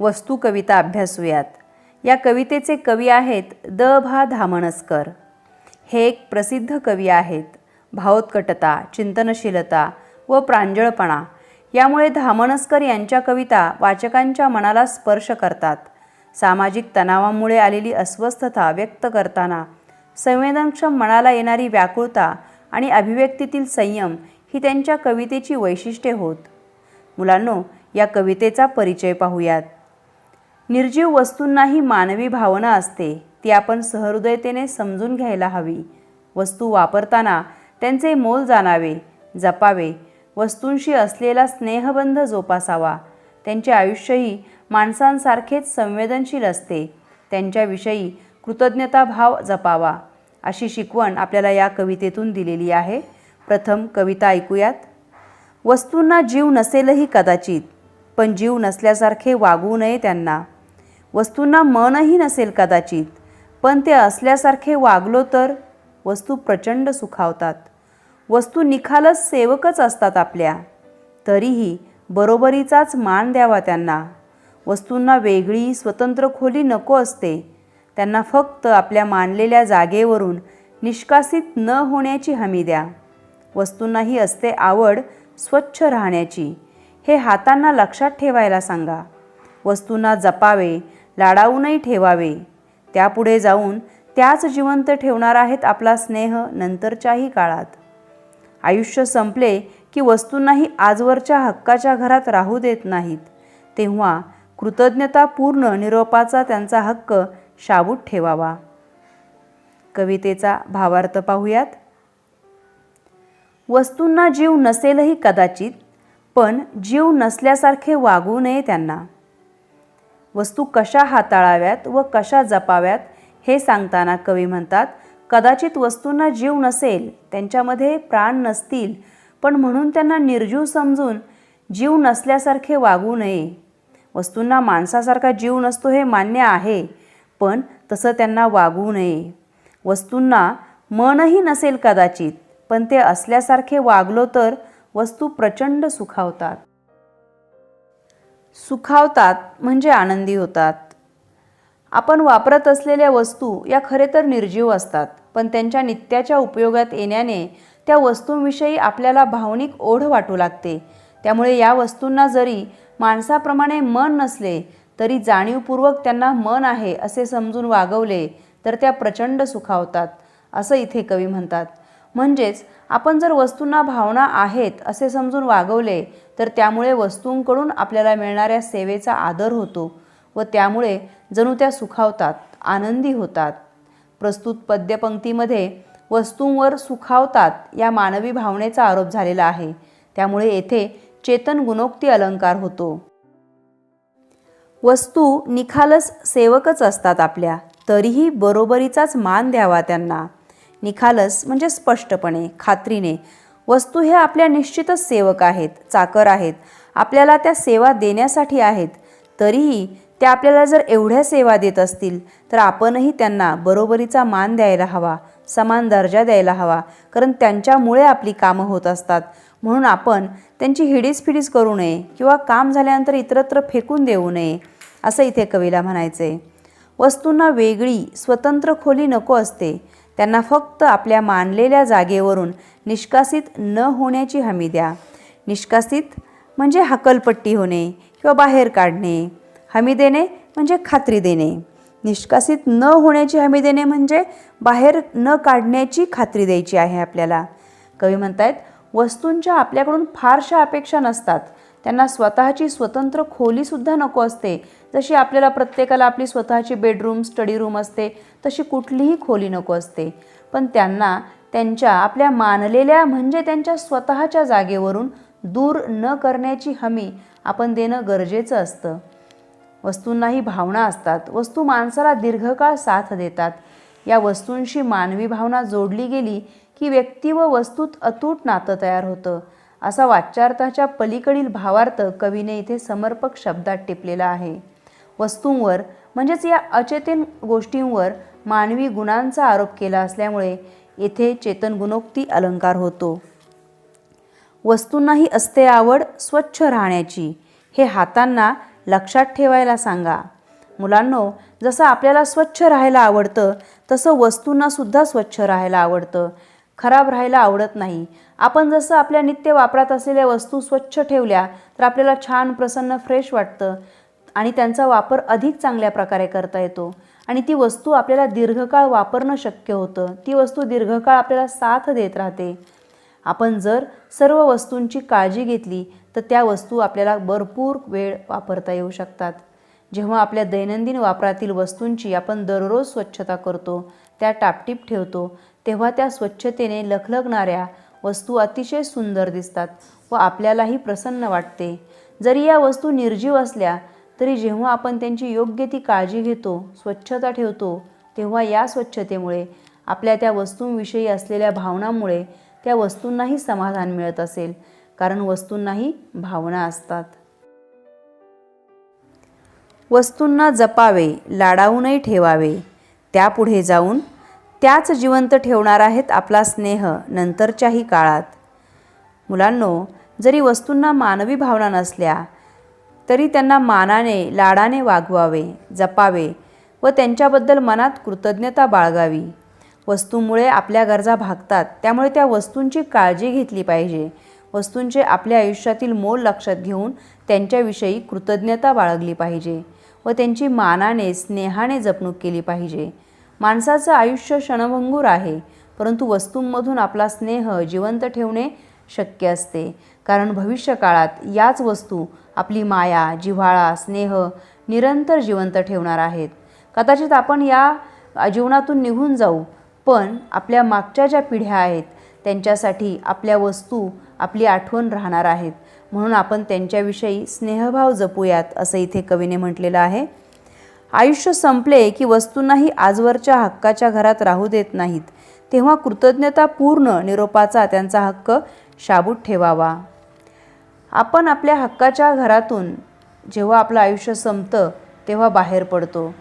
वस्तू कविता अभ्यासूयात। या कवितेचे कवी आहेत द भा धामणसकर। हे एक प्रसिद्ध कवी आहेत। भावोत्कटता, चिंतनशीलता व प्रांजळपणा यामुळे धामणसकर यांच्या कविता वाचकांच्या मनाला स्पर्श करतात। सामाजिक तणावामुळे आलेली अस्वस्थता व्यक्त करताना संवेदनक्षम मनाला येणारी व्याकुळता आणि अभिव्यक्तीतील संयम ही त्यांच्या कवितेची वैशिष्ट्ये होत। मुलांनो, या कवितेचा परिचय पाहूयात। निर्जीव वस्तूंनाही मानवी भावना असते, ती आपण सहृदयतेने समजून घ्यायला हवी। वस्तू वापरताना त्यांचे मोल जाणावे, जपावे, वस्तूंशी असलेला स्नेहबंध जोपासावा। त्यांचे आयुष्यही माणसांसारखेच संवेदनशील असते, त्यांच्याविषयी कृतज्ञताभाव जपावा, अशी शिकवण आपल्याला या कवितेतून दिलेली आहे। प्रथम कविता ऐकूयात। वस्तूंना जीव नसेलही कदाचित, पण जीव नसल्यासारखे वागू नये त्यांना। वस्तूंना मनही नसेल कदाचित, पण ते असल्यासारखे वागलो तर वस्तू प्रचंड सुखावतात। वस्तू निखालस सेवकच असतात आपल्या, तरीही बरोबरीचाच मान द्यावा त्यांना। वस्तूंना वेगळी स्वतंत्र खोली नको असते, त्यांना फक्त आपल्या मानलेल्या जागेवरून निष्कासित न होण्याची हमी द्या। वस्तूंनाही असते आवड स्वच्छ राहण्याची, हे हातांना लक्षात ठेवायला सांगा। वस्तूंना जपावे, लाडावूनही ठेवावे, त्यापुढे जाऊन त्याच जिवंत ठेवणार आहेत आपला स्नेह नंतरच्याही काळात। आयुष्य संपले की वस्तूंनाही आजवरच्या हक्काच्या घरात राहू देत नाहीत, तेव्हा कृतज्ञतापूर्ण निरोपाचा त्यांचा हक्क शाबूत ठेवावा। कवितेचा भावार्थ पाहूयात। वस्तूंना जीव नसेलही कदाचित, पण जीव नसल्यासारखे वागू नये त्यांना। वस्तू कशा हाताळाव्यात व कशा जपाव्यात हे सांगताना कवी म्हणतात, कदाचित वस्तूंना जीव नसेल, त्यांच्यामध्ये प्राण नसतील, पण म्हणून त्यांना निर्जीव समजून जीव नसल्यासारखे वागू नये। वस्तूंना माणसासारखा जीव नसतो हे मान्य आहे, पण तसं त्यांना वागू नये। वस्तूंना मनही नसेल कदाचित, पण ते असल्यासारखे वागलो तर वस्तू प्रचंड सुखावतात। सुखावतात म्हणजे आनंदी होतात। आपण वापरत असलेल्या वस्तू या खरे तर निर्जीव असतात, पण त्यांच्या नित्याच्या उपयोगात येण्याने त्या वस्तूंविषयी आपल्याला भावनिक ओढ वाटू लागते। त्यामुळे या वस्तूंना जरी माणसाप्रमाणे मन नसले, तरी जाणीवपूर्वक त्यांना मन आहे असे समजून वागवले तर त्या प्रचंड सुखावतात, असं इथे कवी म्हणतात। म्हणजेच आपण जर वस्तूंना भावना आहेत असे समजून वागवले तर त्यामुळे वस्तूंकडून आपल्याला मिळणाऱ्या सेवेचा आदर होतो व त्यामुळे जणू त्या सुखावतात, आनंदी होतात। प्रस्तुत पद्यपंक्तीमध्ये वस्तूंवर सुखावतात या मानवी भावनेचा आरोप झालेला आहे, त्यामुळे येथे चेतन गुणोक्ती अलंकार होतो। वस्तू निखालस सेवकच असतात आपल्या, तरीही बरोबरीचाच मान द्यावा त्यांना। निखालस म्हणजे स्पष्टपणे, खात्रीने। वस्तू हे आपल्या निश्चितच सेवक आहेत, चाकर आहेत, आपल्याला त्या सेवा देण्यासाठी आहेत। तरीही त्या आपल्याला जर एवढ्या सेवा देत असतील तर आपणही त्यांना बरोबरीचा मान द्यायला हवा, समान दर्जा द्यायला हवा, कारण त्यांच्यामुळे आपली कामं होत असतात। म्हणून आपण त्यांची हिडीसफिडीस करू नये किंवा काम झाल्यानंतर इतरत्र फेकून देऊ नये, असं इथे कवीला म्हणायचे। वस्तूंना वेगळी स्वतंत्र खोली नको असते, त्यांना फक्त आपल्या मानलेल्या जागेवरून निष्कासित न होण्याची हमी द्या। निष्कासित म्हणजे हकलपट्टी होणे किंवा बाहेर काढणे, हमी देणे म्हणजे खात्री देणे। निष्कासित न होण्याची हमी देणे म्हणजे बाहेर न काढण्याची खात्री द्यायची आहे आपल्याला। कवी म्हणतायत, वस्तूंच्या आपल्याकडून फारशा अपेक्षा नसतात, त्यांना स्वतःची स्वतंत्र खोलीसुद्धा नको असते। जशी आपल्याला प्रत्येकाला आपली स्वतःची बेडरूम, स्टडी रूम असते, तशी कुठलीही खोली नको असते, पण त्यांना त्यांच्या आपल्या मानलेल्या म्हणजे त्यांच्या स्वतःच्या जागेवरून दूर न करण्याची हमी आपण देणं गरजेचं असतं। वस्तूंनाही भावना असतात, वस्तू माणसाला दीर्घकाळ साथ देतात। या वस्तूंशी मानवी भावना जोडली गेली की व्यक्ती व वस्तूत अतूट नातं तयार होतं, असा वाच्यार्थाच्या पलीकडील भावार्थ कवीने इथे समर्पक शब्दात टिपलेला आहे। वस्तूंवर म्हणजेच या अचेतन गोष्टींवर मानवी गुणांचा आरोप केला असल्यामुळे येथे चेतन गुणोक्ती अलंकार होतो। वस्तूंनाही असते आवड स्वच्छ राहण्याची, हे हातांना लक्षात ठेवायला सांगा. मुलांनो, जसं आपल्याला स्वच्छ राहायला आवडतं तसं वस्तूंनासुद्धा स्वच्छ राहायला आवडतं, खराब राहायला आवडत नाही. आपण जसं आपल्या नित्य वापरात असलेल्या वस्तू स्वच्छ ठेवल्या तर आपल्याला छान प्रसन्न फ्रेश वाटतं आणि त्यांचा वापर अधिक चांगल्या प्रकारे करता येतो आणि ती वस्तू आपल्याला दीर्घकाळ वापरणं शक्य होतं. ती वस्तू दीर्घकाळ आपल्याला साथ देत राहते. आपण जर सर्व वस्तूंची काळजी घेतली तर त्या वस्तू आपल्याला भरपूर वेळ वापरता येऊ शकतात. जेव्हा आपल्या दैनंदिन वापरातील वस्तूंची आपण दररोज स्वच्छता करतो, त्या टापटीप ठेवतो, तेव्हा त्या स्वच्छतेने लखलखणाऱ्या वस्तू अतिशय सुंदर दिसतात व आपल्यालाही प्रसन्न वाटते. जरी या वस्तू निर्जीव असल्या तरी जेव्हा आपण त्यांची योग्य ती काळजी घेतो, स्वच्छता ठेवतो, तेव्हा या स्वच्छतेमुळे आपल्या त्या वस्तूंविषयी असलेल्या भावनांमुळे त्या वस्तूंनाही समाधान मिळत असेल, कारण वस्तूंनाही भावना असतात. वस्तूंना जपावे, लाडावूनही ठेवावे. त्यापुढे जाऊन त्याच जिवंत ठेवणार आहेत आपला स्नेह नंतरच्याही काळात. मुलांनो, जरी वस्तूंना मानवी भावना नसल्या तरी त्यांना मानाने, लाडाने वागवावे, जपावे व त्यांच्याबद्दल मनात कृतज्ञता बाळगावी. वस्तूंमुळे आपल्या गरजा भागतात, त्यामुळे त्या वस्तूंची काळजी घेतली पाहिजे. वस्तूंचे आपल्या आयुष्यातील मोल लक्षात घेऊन त्यांच्याविषयी कृतज्ञता बाळगली पाहिजे व त्यांची मानाने, स्नेहाने जपणूक केली पाहिजे. माणसाचं आयुष्य क्षणभंगूर आहे, परंतु वस्तूंमधून आपला स्नेह जिवंत ठेवणे शक्य असते, कारण भविष्यकाळात याच वस्तू आपली माया, जिव्हाळा, स्नेह निरंतर जिवंत ठेवणार आहेत. कदाचित आपण या जीवनातून निघून जाऊ, पण आपल्या मागच्या ज्या पिढ्या आहेत त्यांच्यासाठी आपल्या वस्तू आपली आठवण राहणार आहेत. म्हणून आपण त्यांच्याविषयी स्नेहभाव जपूयात, असं इथे कवीने म्हटलेलं आहे. आयुष्य संपले की वस्तूंनाही आजवरच्या हक्काच्या घरात राहू देत नाहीत, तेव्हा कृतज्ञतापूर्ण निरोपाचा त्यांचा हक्क शाबूत ठेवावा. आपण आपल्या हक्काच्या घरातून जेव्हा आपलं आयुष्य संपतं तेव्हा बाहेर पडतो.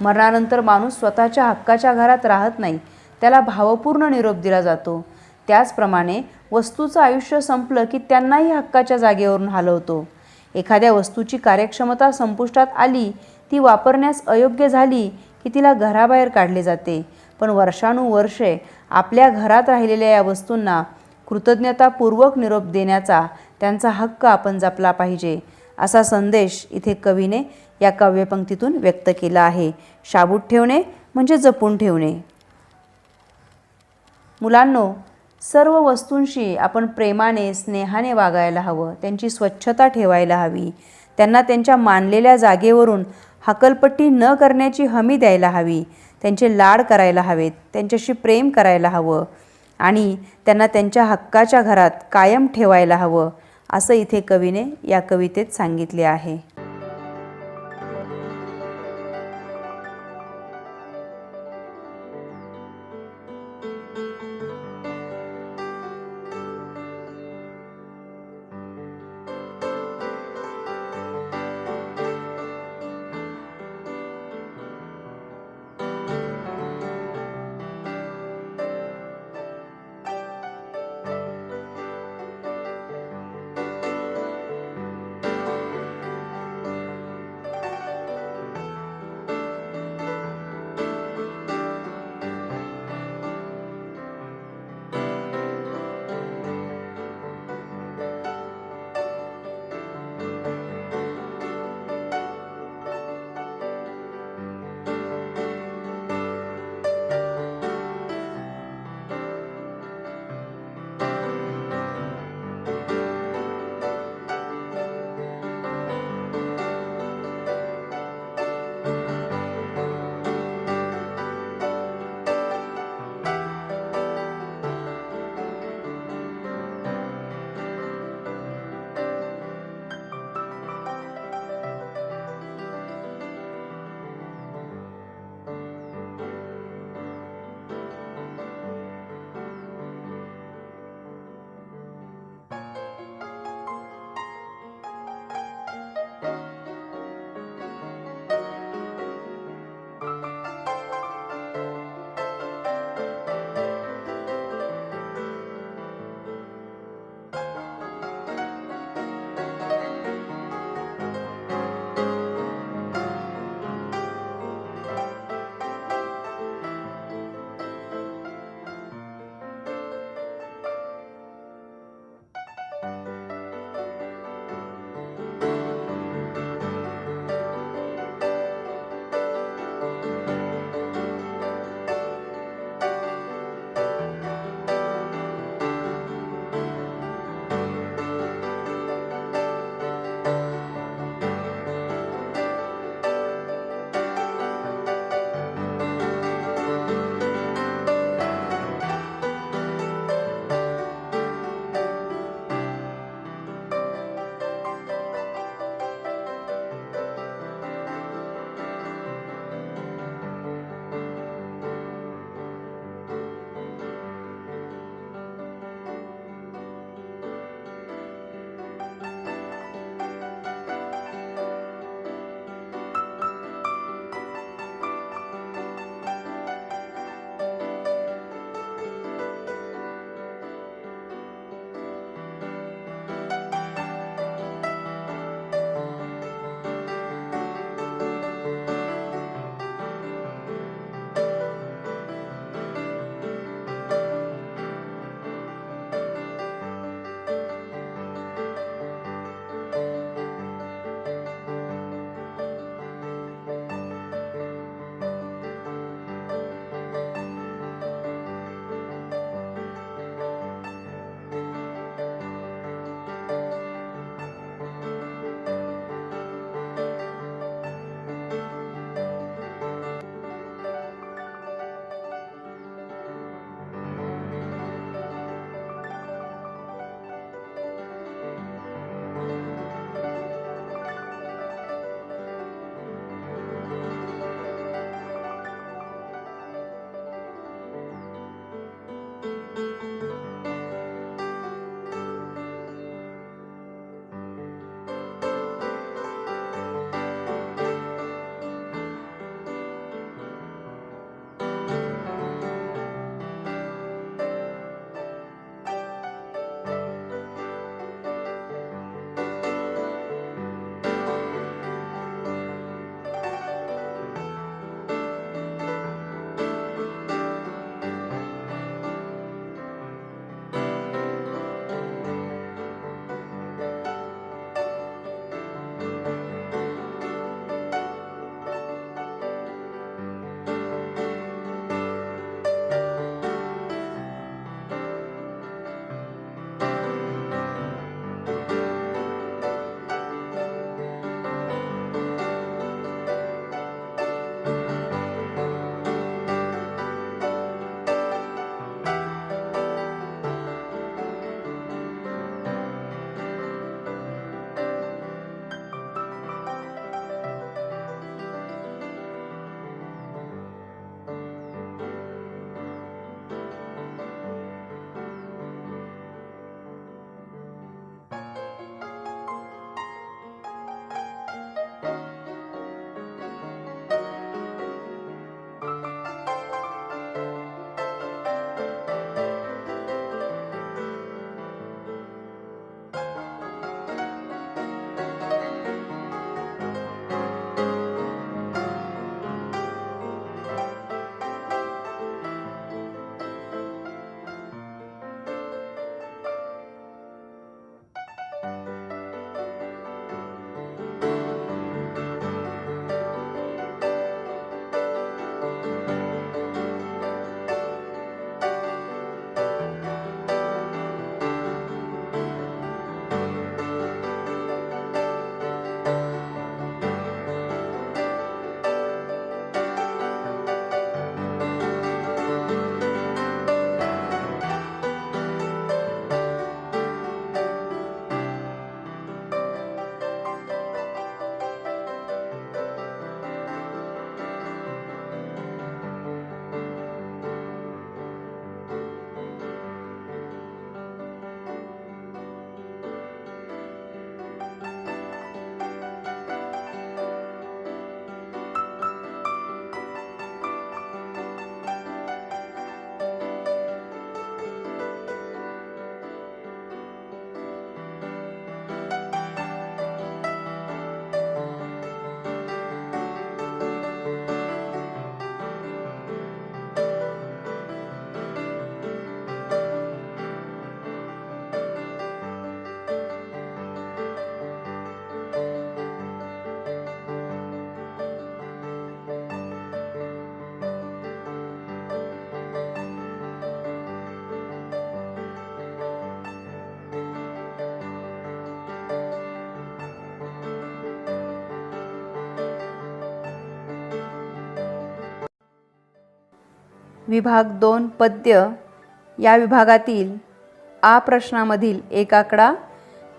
मरणानंतर माणूस स्वतःच्या हक्काच्या घरात राहत नाही, त्याला भावपूर्ण निरोप दिला जातो. त्याचप्रमाणे वस्तूचं आयुष्य संपलं की त्यांनाही हक्काच्या जागेवरून हलवतो. एखाद्या वस्तूची कार्यक्षमता संपुष्टात आली, ती वापरण्यास अयोग्य झाली की तिला घराबाहेर काढले जाते. पण वर्षानुवर्षे आपल्या घरात राहिलेल्या या वस्तूंना कृतज्ञतापूर्वक निरोप देण्याचा त्यांचा हक्क आपण जपला पाहिजे, असा संदेश इथे कवीने या काव्यपंक्तीतून व्यक्त केला आहे. शाबूत ठेवणे म्हणजे जपून ठेवणे. मुलांनो, सर्व वस्तूंशी आपण प्रेमाने, स्नेहाने वागायला हवं, त्यांची स्वच्छता ठेवायला हवी, त्यांना त्यांच्या मानलेल्या जागेवरून हकलपट्टी न करण्याची हमी द्यायला हवी, त्यांचे लाड करायला हवेत, त्यांच्याशी प्रेम करायला हवं आणि त्यांना त्यांच्या हक्काच्या घरात कायम ठेवायला हवं, असं इथे कवीने या कवितेत सांगितले आहे. विभाग 2 पद्य या विभागातील आ प्रश्नामधील एक आकडा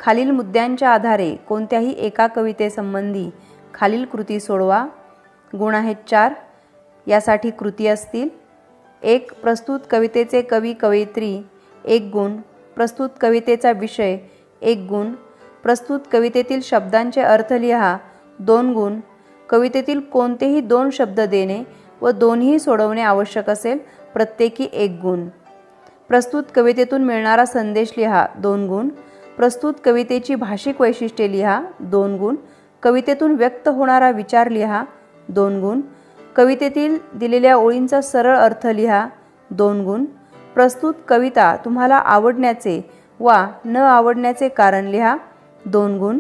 खालील मुद्द्यांच्या आधारे कोणत्याही एका कवितेसंबंधी खालील कृती सोडवा. गुण आहेत 4. यासाठी कृती असतील: 1. प्रस्तुत कवितेचे कवी कवयित्री 1 गुण. प्रस्तुत कवितेचा विषय 1 गुण. प्रस्तुत कवितेतील शब्दांचे अर्थ लिहा 2 गुण. कवितेतील कोणतेही 2 शब्द देणे व दोन्ही सोडवणे आवश्यक असेल, प्रत्येकी 1 गुण. प्रस्तुत कवितेतून मिळणारा संदेश लिहा 2 गुण. प्रस्तुत कवितेची भाषिक वैशिष्ट्ये लिहा 2 गुण. कवितेतून व्यक्त होणारा विचार लिहा 2 गुण. कवितेतील दिलेल्या ओळींचा सरळ अर्थ लिहा 2 गुण. प्रस्तुत कविता तुम्हाला आवडण्याचे वा न आवडण्याचे कारण लिहा 2 गुण.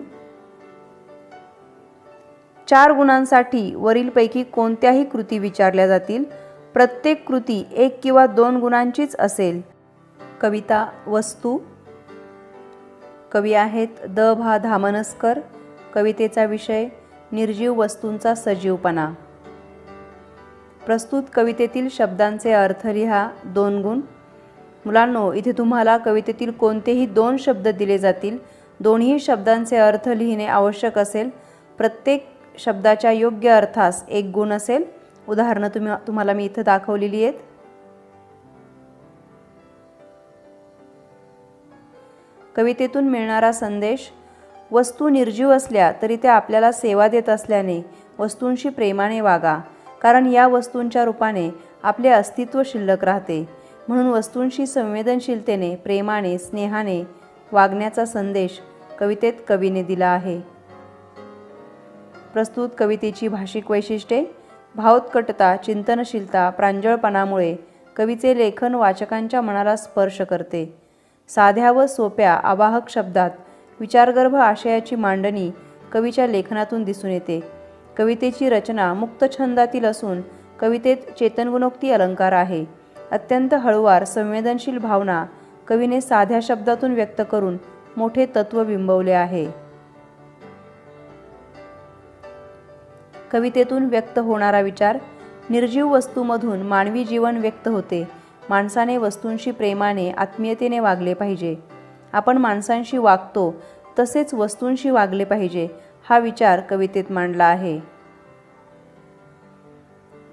4 गुणांसाठी वरीलपैकी कोणत्याही कृती विचारल्या जातील. प्रत्येक कृती 1 किंवा 2 गुणांचीच असेल. कविता वस्तू. कवी आहेत द भा धामणसकर. कवितेचा विषय निर्जीव वस्तूंचा सजीवपणा. प्रस्तुत कवितेतील शब्दांचे अर्थ लिहा 2 गुण. मुलांनो, इथे तुम्हाला कवितेतील कोणतेही 2 शब्द दिले जातील. दोन्ही शब्दांचे अर्थ लिहिणे आवश्यक असेल. प्रत्येक शब्दाच्या योग्य अर्थास 1 गुण असेल. उदाहरणं तुम्हाला मी इथं दाखवलेली आहेत. कवितेतून मिळणारा संदेश: वस्तू निर्जीव असल्या तरी त्या आपल्याला सेवा देत असल्याने वस्तूंशी प्रेमाने वागा, कारण या वस्तूंच्या रूपाने आपले अस्तित्व शिल्लक राहते. म्हणून वस्तूंशी संवेदनशीलतेने, प्रेमाने, स्नेहाने वागण्याचा संदेश कवितेत कवीने दिला आहे. प्रस्तुत कवितेची भाषिक वैशिष्ट्ये: भावोत्कटता, चिंतनशीलता, प्रांजळपणामुळे कवीचे लेखन वाचकांच्या मनाला स्पर्श करते. साध्या व सोप्या आवाहक शब्दात विचारगर्भ आशयाची मांडणी कवीच्या लेखनातून दिसून येते. कवितेची रचना मुक्त छंदातील असून कवितेत चेतनगुणोक्ती अलंकार आहे. अत्यंत हळुवार, संवेदनशील भावना कवीने साध्या शब्दातून व्यक्त करून मोठे तत्त्व बिंबवले आहे. कवितेतून व्यक्त होणारा विचार: निर्जीव वस्तूमधून मानवी जीवन व्यक्त होते. माणसाने वस्तूंशी प्रेमाने, आत्मीयतेने वागले पाहिजे. आपण माणसांशी वागतो तसेच वस्तूंशी वागले पाहिजे, हा विचार कवितेत मांडला आहे.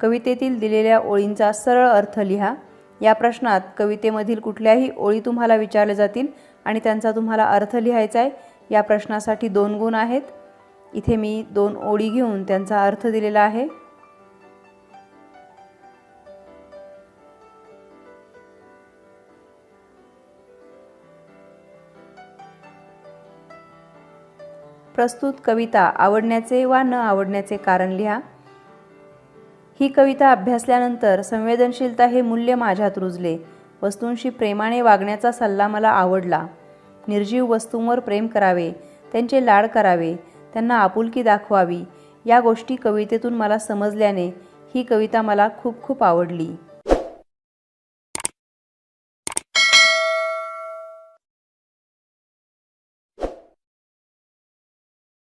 कवितेतील दिलेल्या ओळींचा सरळ अर्थ लिहा. या प्रश्नात कवितेमधील कुठल्याही ओळी तुम्हाला विचारल्या जातील आणि त्यांचा तुम्हाला अर्थ लिहायचा आहे. या प्रश्नासाठी 2 गुण आहेत. इथे मी 2 ओळी घेऊन त्यांचा अर्थ दिलेला आहे. प्रस्तुत कविता आवडण्याचे वा न आवडण्याचे कारण लिहा. ही कविता अभ्यासल्यानंतर संवेदनशीलता हे मूल्य माझ्यात रुजले. वस्तूंशी प्रेमाने वागण्याचा सल्ला मला आवडला. निर्जीव वस्तूंवर प्रेम करावे, त्यांचे लाड करावे, त्यांना आपुलकी दाखवावी, या गोष्टी कवितेतून मला समजल्याने ही कविता मला खूप आवडली.